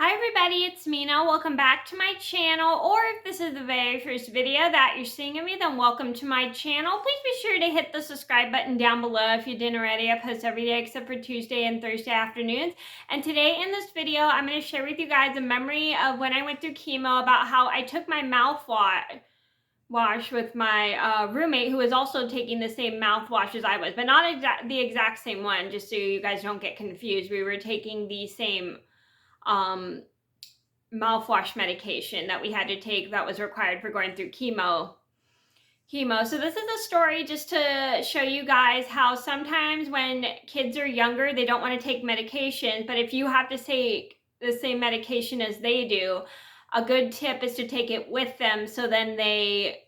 Hi everybody, it's Mena. Welcome back to my channel, or if this is the very first video that you're seeing of me, then welcome to my channel. Please be sure to hit the subscribe button down below if you didn't already. I post every day except for Tuesday and Thursday afternoons. And today in this video, I'm going to share with you guys a memory of when I went through chemo, about how I took my mouthwash with my roommate, who was also taking the same mouthwash as I was, but not the exact same one, just so you guys don't get confused. We were taking the same mouthwash medication that we had to take that was required for going through chemo. So this is a story just to show you guys how sometimes when kids are younger, they don't want to take medication, but if you have to take the same medication as they do, a good tip is to take it with them, so then they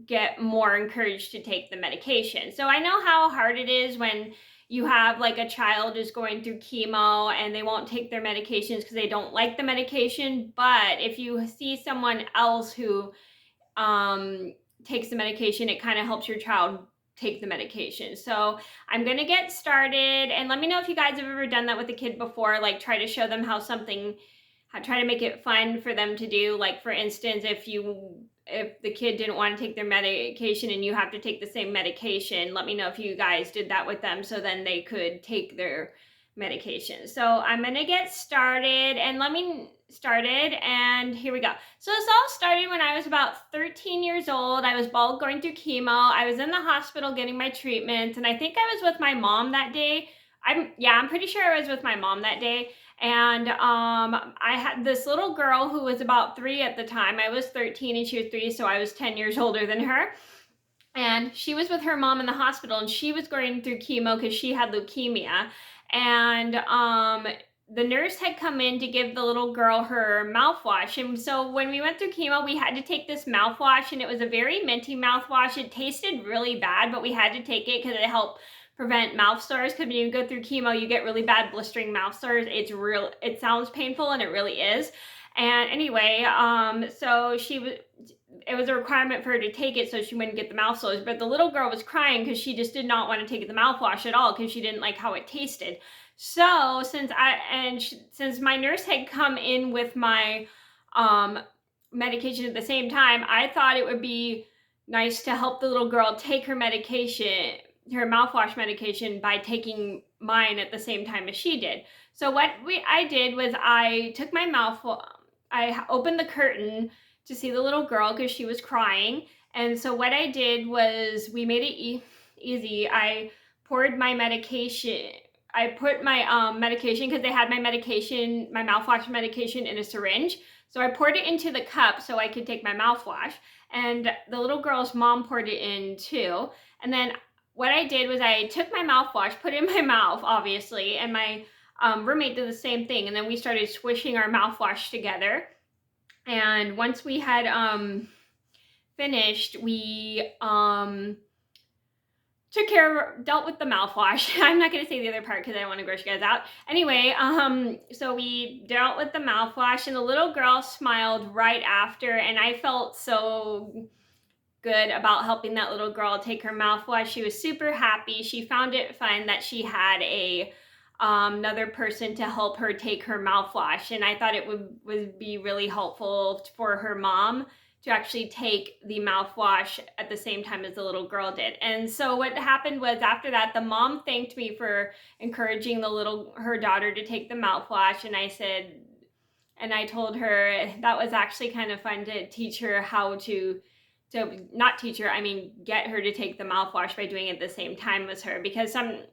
get more encouraged to take the medication. So I know how hard it is when you have like a child is going through chemo and they won't take their medications because they don't like the medication. But if you see someone else who takes the medication, it kind of helps your child take the medication. So I'm going to get started, and let me know if you guys have ever done that with a kid before, like try to show them how try to make it fun for them to do. Like for instance, if the kid didn't want to take their medication and you have to take the same medication, let me know if you guys did that with them, so then they could take their medication. So I'm going to get started, and here we go. So this all started when I was about 13 years old. I was going through chemo. I was in the hospital getting my treatment, and I think I was with my mom that day. I'm pretty sure I was with my mom that day. And I had this little girl who was about 3 at the time. I was 13 and she was 3, so I was 10 years older than her. And she was with her mom in the hospital, and she was going through chemo because she had leukemia. And the nurse had come in to give the little girl her mouthwash. And so when we went through chemo, we had to take this mouthwash, and it was a very minty mouthwash. It tasted really bad, but we had to take it because it helped prevent mouth sores, because when you go through chemo, you get really bad blistering mouth sores. It sounds painful, and it really is. And anyway, so it was a requirement for her to take it so she wouldn't get the mouth sores. But the little girl was crying because she just did not want to take the mouthwash at all, because she didn't like how it tasted. So since my nurse had come in with my medication at the same time, I thought it would be nice to help the little girl take her mouthwash medication by taking mine at the same time as she did. So what I did was I took my I opened the curtain to see the little girl because she was crying. And so what I did was, we made it easy. I poured my medication. I put my medication, because they had my mouthwash medication in a syringe. So I poured it into the cup so I could take my mouthwash. And the little girl's mom poured it in too. And then what I did was I took my mouthwash, put it in my mouth, obviously, and my roommate did the same thing. And then we started swishing our mouthwash together. And once we had finished, we dealt with the mouthwash. I'm not going to say the other part because I don't want to gross you guys out. Anyway, so we dealt with the mouthwash, and the little girl smiled right after, and I felt so good about helping that little girl take her mouthwash. She was super happy. She found it fun that she had another person to help her take her mouthwash, and I thought it would be really helpful for her mom to actually take the mouthwash at the same time as the little girl did. And so what happened was, after that, the mom thanked me for encouraging her daughter to take the mouthwash, and I told her that was actually kind of fun to teach her how to not teach her, I mean get her to take the mouthwash by doing it at the same time as her. Because I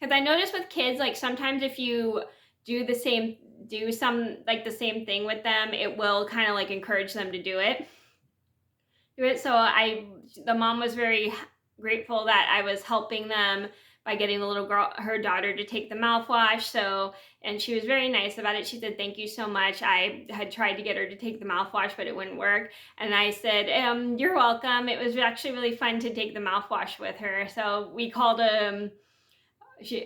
noticed with kids, like sometimes if you do the same thing with them, it will kind of like encourage them to do it. So the mom was very grateful that I was helping them by getting the little girl, her daughter, to take the mouthwash. And she was very nice about it. She said, "Thank you so much. I had tried to get her to take the mouthwash, but it wouldn't work." And I said, "You're welcome. It was actually really fun to take the mouthwash with her." So we called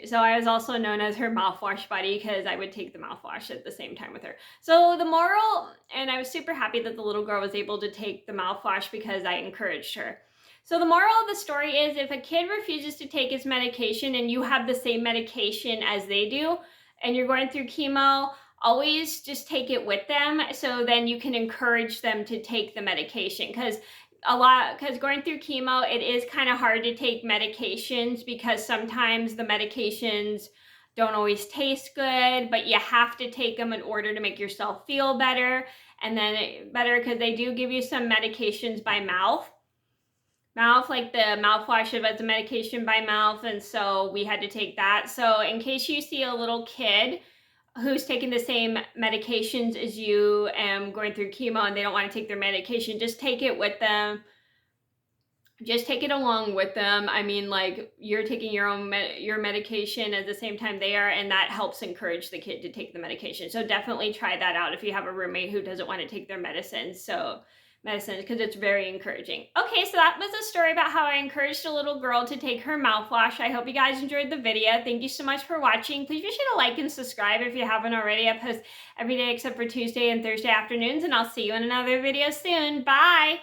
so I was also known as her mouthwash buddy, because I would take the mouthwash at the same time with her. So the moral, and I was super happy that the little girl was able to take the mouthwash because I encouraged her. So the moral of the story is, if a kid refuses to take his medication and you have the same medication as they do, and you're going through chemo, always just take it with them, so then you can encourage them to take the medication. Because going through chemo, it is kind of hard to take medications because sometimes the medications don't always taste good, but you have to take them in order to make yourself feel better. And then better because they do give you some medications by mouth, like the mouthwash of as a medication by mouth, and so we had to take that. So in case you see a little kid who's taking the same medications as you and going through chemo and they don't want to take their medication, just take it with them. Just take it along with them. I mean, like, you're taking your medication at the same time they are, and that helps encourage the kid to take the medication. So definitely try that out if you have a roommate who doesn't want to take their medicines, because it's very encouraging. Okay, so that was a story about how I encouraged a little girl to take her mouthwash. I hope you guys enjoyed the video. Thank you so much for watching. Please be sure to like and subscribe if you haven't already. I post every day except for Tuesday and Thursday afternoons, and I'll see you in another video soon. Bye!